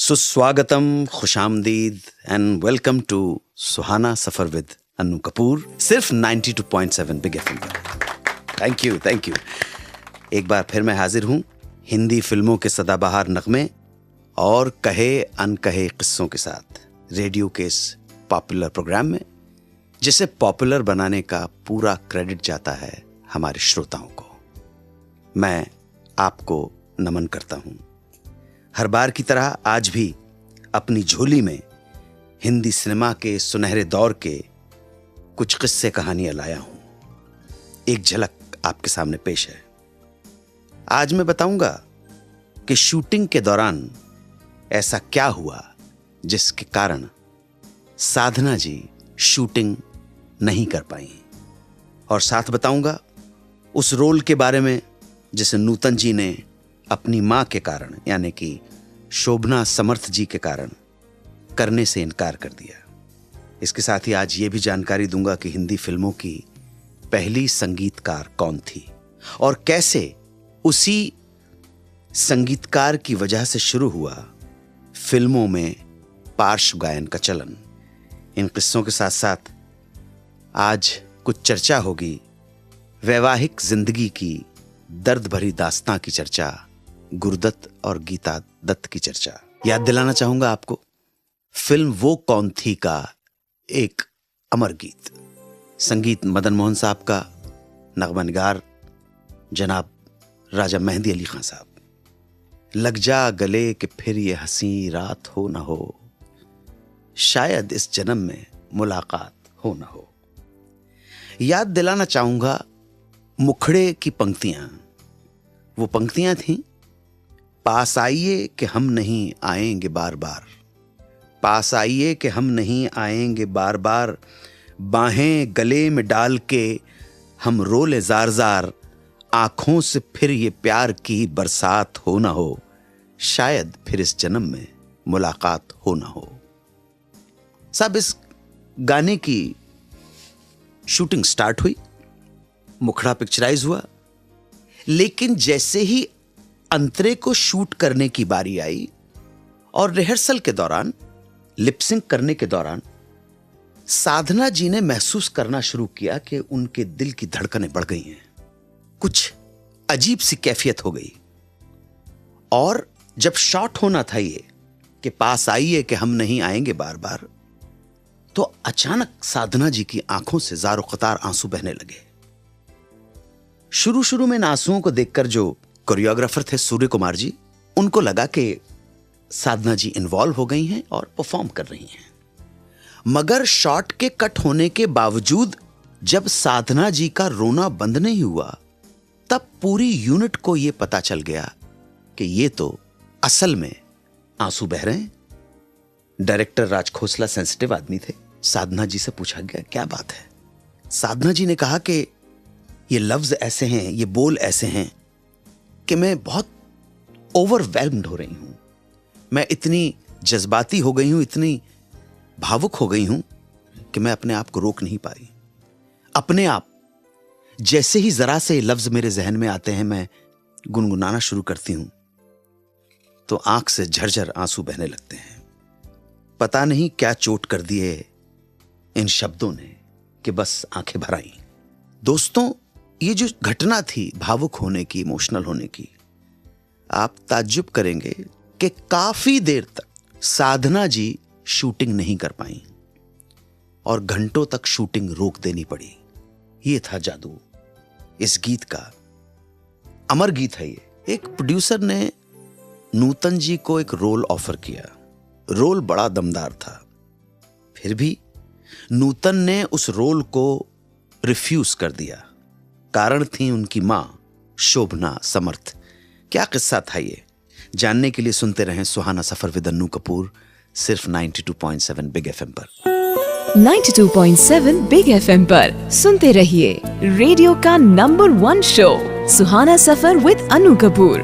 सुस्वागतम, खुशामदीद and welcome to Suhana Safar with Annu Kapoor, सिर्फ 92.7 बिग एफएम पर। Thank you. एक बार फिर मैं हाजिर हूँ हिंदी फिल्मों के सदाबहार नगमे और कहे अनकहे किस्सों के साथ रेडियो के इस पॉपुलर प्रोग्राम में, जिसे पॉपुलर बनाने का पूरा क्रेडिट जाता है हमारे श्रोताओं को। मैं आपको नमन करता हूँ। हर बार की तरह आज भी अपनी झोली में हिंदी सिनेमा के सुनहरे दौर के कुछ किस्से कहानियां लाया हूं। एक झलक आपके सामने पेश है। आज मैं बताऊंगा कि शूटिंग के दौरान ऐसा क्या हुआ जिसके कारण साधना जी शूटिंग नहीं कर पाई, और साथ बताऊंगा उस रोल के बारे में जिसे नूतन जी ने अपनी मां के कारण, यानी कि शोभना समर्थ जी के कारण करने से इनकार कर दिया। इसके साथ ही आज ये भी जानकारी दूंगा कि हिंदी फिल्मों की पहली संगीतकार कौन थी और कैसे उसी संगीतकार की वजह से शुरू हुआ फिल्मों में पार्श्व गायन का चलन। इन किस्सों के साथ साथ आज कुछ चर्चा होगी वैवाहिक जिंदगी की दर्द भरी दास्तां की चर्चा, गुरुदत्त और गीता दत्त की चर्चा। याद दिलाना चाहूंगा आपको फिल्म वो कौन थी का एक अमर गीत, संगीत मदन मोहन साहब का, नगमनिगार जनाब राजा मेहंदी अली खान साहब। लग जा गले कि फिर ये हंसी रात हो ना हो, शायद इस जन्म में मुलाकात हो ना हो। याद दिलाना चाहूंगा मुखड़े की पंक्तियां। वो पंक्तियां थीं, पास आइए कि हम नहीं आएंगे बार बार, पास आइए कि हम नहीं आएंगे बार बार, बाहें गले में डाल के हम रोले जार जार, आंखों से फिर ये प्यार की बरसात हो ना हो, शायद फिर इस जन्म में मुलाकात हो ना हो। साहब, इस गाने की शूटिंग स्टार्ट हुई, मुखड़ा पिक्चराइज हुआ, लेकिन जैसे ही अंतरे को शूट करने की बारी आई और रिहर्सल के दौरान, लिपसिंग करने के दौरान साधना जी ने महसूस करना शुरू किया कि उनके दिल की धड़कनें बढ़ गई हैं। कुछ अजीब सी कैफियत हो गई, और जब शॉट होना था ये कि पास आइए कि हम नहीं आएंगे बार बार, तो अचानक साधना जी की आंखों से ज़ारो क़तार आंसू बहने लगे। शुरू में इन आंसुओं को देखकर जो कोरियोग्राफर थे सूर्य कुमार जी, उनको लगा कि साधना जी इन्वॉल्व हो गई हैं और परफॉर्म कर रही हैं। मगर शॉट के कट होने के बावजूद जब साधना जी का रोना बंद नहीं हुआ, तब पूरी यूनिट को यह पता चल गया कि ये तो असल में आंसू बह रहे हैं। डायरेक्टर राज खोसला सेंसिटिव आदमी थे। साधना जी से पूछा गया, क्या बात है? साधना जी ने कहा कि ये लफ्ज ऐसे हैं, ये बोल ऐसे हैं कि मैं बहुत ओवरवेल्म्ड हो रही हूं, मैं इतनी जज्बाती हो गई हूं, इतनी भावुक हो गई हूं कि मैं अपने आप को रोक नहीं पा रही। अपने आप जैसे ही जरा से लफ्ज मेरे जहन में आते हैं, मैं गुनगुनाना शुरू करती हूं तो आंख से झरझर आंसू बहने लगते हैं। पता नहीं क्या चोट कर दिए इन शब्दों ने कि बस आंखें भर आईं। दोस्तों, ये जो घटना थी भावुक होने की, इमोशनल होने की, आप ताज्जुब करेंगे कि काफी देर तक साधना जी शूटिंग नहीं कर पाई और घंटों तक शूटिंग रोक देनी पड़ी। ये था जादू इस गीत का। अमर गीत है ये। एक प्रोड्यूसर ने नूतन जी को एक रोल ऑफर किया। रोल बड़ा दमदार था, फिर भी नूतन ने उस रोल को रिफ्यूज कर दिया। कारण थी उनकी मां शोभना समर्थ। क्या किस्सा था ये, जानने के लिए सुनते रहें सुहाना सफर विद अन्नू कपूर, सिर्फ 92.7 बिग एफएम पर। 92.7 बिग एफएम पर सुनते रहिए रेडियो का number 1 show Suhana Safar with Annu Kapoor.